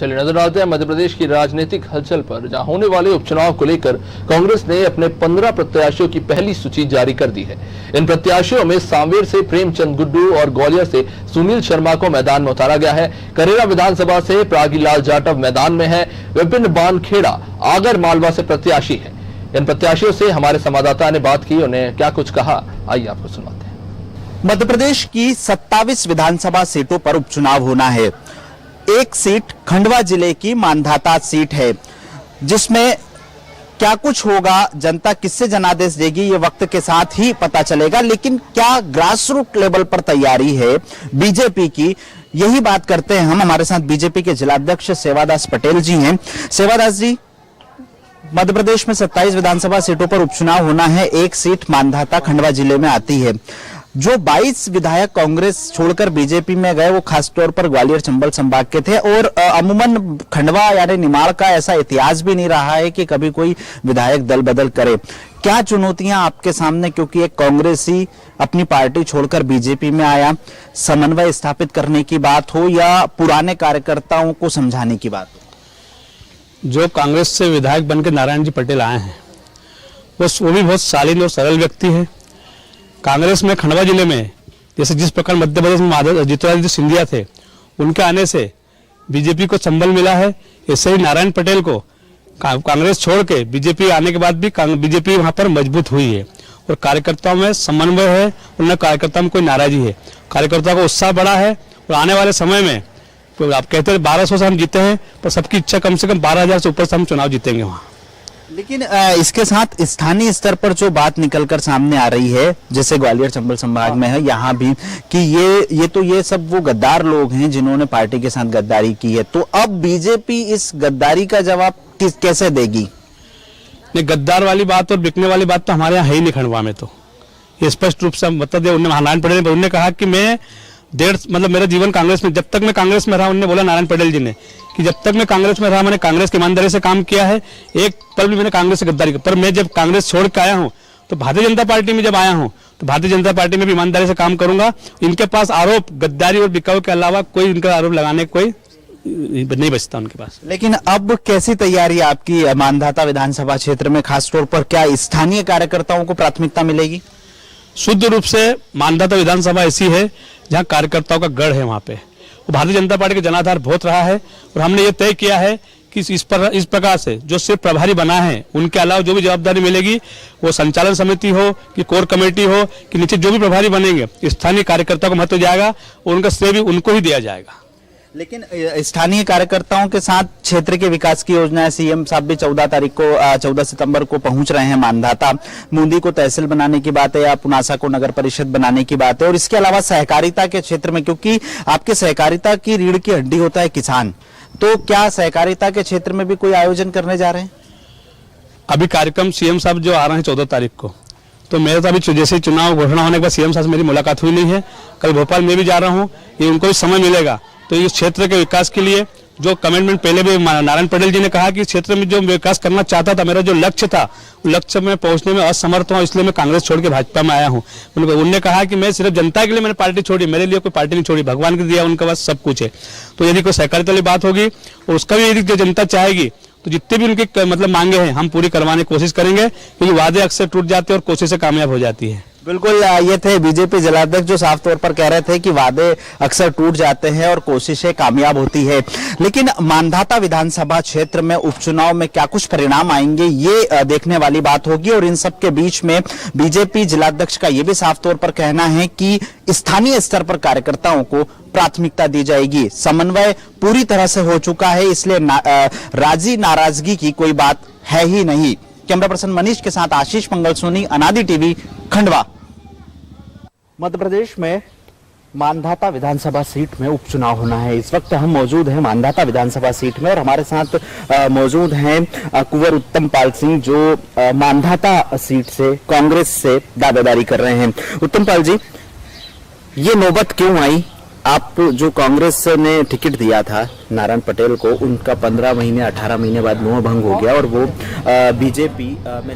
चलिए नजर डालते हैं मध्य प्रदेश की राजनीतिक हलचल पर, जहां होने वाले उपचुनाव को लेकर कांग्रेस ने अपने 15 प्रत्याशियों की पहली सूची जारी कर दी है। इन प्रत्याशियों में सांवेर से प्रेमचंद गुड्डू और ग्वालियर से सुनील शर्मा को मैदान में उतारा गया है। करेरा विधानसभा से प्रागीलाल जाटव मैदान में है। विपिन बानखेड़ा आगर मालवा से प्रत्याशी है। इन प्रत्याशियों से हमारे संवाददाता ने बात की, उन्हें क्या कुछ कहा, आइए आपको सुनाते हैं। मध्य प्रदेश की 27 विधानसभा सीटों पर उपचुनाव होना है। एक सीट खंडवा जिले की मानधाता सीट है, जिसमें क्या कुछ होगा, जनता किससे जनादेश देगी, ये वक्त के साथ ही पता चलेगा। लेकिन क्या ग्रास रूट लेवल पर तैयारी है बीजेपी की, यही बात करते हैं हम। हमारे साथ बीजेपी के जिलाध्यक्ष सेवादास पटेल जी हैं। सेवादास जी, मध्य प्रदेश में 27 विधानसभा सीटों पर उपचुनाव होना है। एक सीट मानधाता खंडवा जिले में आती है। जो 22 विधायक कांग्रेस छोड़कर बीजेपी में गए, वो खासतौर पर ग्वालियर चंबल संभाग के थे, और अमूमन खंडवा यानी निमाड़ का ऐसा इतिहास भी नहीं रहा है कि कभी कोई विधायक दल बदल करे। क्या चुनौतियां आपके सामने, क्योंकि एक कांग्रेसी अपनी पार्टी छोड़कर बीजेपी में आया, समन्वय स्थापित करने की बात हो या पुराने कार्यकर्ताओं को समझाने की बात हो? जो कांग्रेस से विधायक बनकर नारायण जी पटेल आए हैं, वो भी बहुत शालीन और सरल व्यक्ति है। कांग्रेस में खंडवा जिले में जैसे जिस प्रकार मध्य प्रदेश में ज्योतिरादित्य सिंधिया थे, उनके आने से बीजेपी को संबल मिला है, ऐसे ही नारायण पटेल को कांग्रेस छोड़ के बीजेपी आने के बाद भी बीजेपी वहां पर मजबूत हुई है और कार्यकर्ताओं में समन्वय है। उनमें कार्यकर्ताओं में कोई नाराजगी है, कार्यकर्ताओं का उत्साह बढ़ा है। और आने वाले समय में तो आप कहते हैं 1200 से हम जीते हैं, पर सबकी इच्छा कम से कम 12,000 से ऊपर से हम चुनाव जीतेंगे वहां। लेकिन इसके साथ स्थानीय स्तर पर जो बात निकलकर सामने आ रही है, जैसे ग्वालियर चंबल संभाग में है, यहाँ भी कि ये सब वो गद्दार लोग हैं जिन्होंने पार्टी के साथ गद्दारी की है, तो अब बीजेपी इस गद्दारी का जवाब कैसे देगी? नहीं, गद्दार वाली बात और बिकने वाली बात तो हमारे यहाँ है ही नहीं खंडवा में। तो ये स्पष्ट रूप से बता दिया नारायण पटेल ने। उन्होंने कहा कि मैं मेरा जीवन कांग्रेस में, जब तक मैं कांग्रेस में रहा, उन्होंने बोला नारायण पटेल जी ने कि जब तक मैं कांग्रेस में रहा मैंने कांग्रेस की ईमानदारी से काम किया है, एक पल भी मैंने कांग्रेस से गद्दारी की। पर मैं जब कांग्रेस छोड़ के आया हूं तो भारतीय जनता पार्टी में जब आया हूं तो भारतीय जनता पार्टी में भी ईमानदारी से काम करूंगा। इनके पास आरोप गद्दारी और बिकाऊ के अलावा कोई इनका आरोप लगाने कोई नहीं बचता उनके पास। लेकिन अब कैसी तैयारी आपकी मानधाता विधानसभा क्षेत्र में, खासतौर पर क्या स्थानीय कार्यकर्ताओं को प्राथमिकता मिलेगी? शुद्ध रूप से मानधाता विधानसभा ऐसी है जहां कार्यकर्ताओं का गढ़ है। वहां पे भारतीय जनता पार्टी का जनाधार बहुत रहा है और हमने ये तय किया है कि इस प्रकार से जो सिर्फ प्रभारी बना है, उनके अलावा जो भी जवाबदारी मिलेगी, वो संचालन समिति हो कि कोर कमेटी हो कि नीचे जो भी प्रभारी बनेंगे, स्थानीय कार्यकर्ताओं को महत्व जाएगा और उनका श्रेय भी उनको ही दिया जाएगा। लेकिन स्थानीय कार्यकर्ताओं के साथ क्षेत्र के विकास की योजना है। सीएम साहब भी 14 सितंबर को पहुंच रहे हैं मानधाता। मुंदी को तहसील बनाने की बात है या पुनासा को नगर परिषद बनाने की बात है, और इसके अलावा सहकारिता के क्षेत्र में, क्योंकि आपके सहकारिता की रीढ़ की हड्डी होता है किसान, तो क्या सहकारिता के क्षेत्र में भी कोई आयोजन करने जा रहे हैं? अभी कार्यक्रम सीएम साहब जो आ रहे हैं 14 तारीख को, तो मेरे तो अभी जैसे चुनाव घोषणा होने के बाद सीएम साहब से मेरी मुलाकात हुई नहीं है। कल भोपाल में भी जा रहा हूँ, ये उनको भी समय मिलेगा तो इस क्षेत्र के विकास के लिए जो कमिटमेंट पहले भी नारायण पटेल जी ने कहा कि इस क्षेत्र में जो विकास करना चाहता था, मेरा जो लक्ष्य था, लक्ष्य में पहुंचने में असमर्थ हूं, इसलिए मैं कांग्रेस छोड़ के भाजपा में आया हूं। उन्होंने कहा कि मैं सिर्फ जनता के लिए मैंने पार्टी छोड़ी, मेरे लिए कोई पार्टी नहीं छोड़ी, भगवान के दिया उनके पास सब कुछ है। तो यदि कोई सहकारिता वाली बात होगी और उसका भी यदि जनता चाहेगी तो जितने भी उनकी मांगे हैं हम पूरी करवाने की कोशिश करेंगे, क्योंकि वादे अक्सर टूट जाते हैं और कोशिशें कामयाब हो जाती है। बिल्कुल, ये थे बीजेपी जिलाध्यक्ष जो साफ तौर पर कह रहे थे कि वादे अक्सर टूट जाते हैं और कोशिशें कामयाब होती है। लेकिन मानधाता विधानसभा क्षेत्र में उपचुनाव में क्या कुछ परिणाम आएंगे, ये देखने वाली बात होगी। और इन सब के बीच में बीजेपी जिलाध्यक्ष का ये भी साफ तौर पर कहना है कि स्थानीय स्तर पर कार्यकर्ताओं को प्राथमिकता दी जाएगी। समन्वय पूरी तरह से हो चुका है, इसलिए राजी नाराजगी की कोई बात है ही नहीं। कैमरा पर्सन मनीष के साथ आशीष मंगल सोनी, अनादि टीवी, खंडवा। मध्य प्रदेश में मानधाता विधानसभा सीट में उपचुनाव होना है। इस वक्त हम मौजूद हैं मानधाता विधानसभा सीट में और हमारे साथ मौजूद हैं कुंवर उत्तम पाल सिंह, जो मानधाता सीट से कांग्रेस से दावेदारी कर रहे हैं। उत्तम पाल जी, ये नौबत क्यों आई? आप जो कांग्रेस ने टिकट दिया था नारायण पटेल को, उनका 15 महीने 18 महीने बाद मोह भंग हो गया और वो बीजेपी में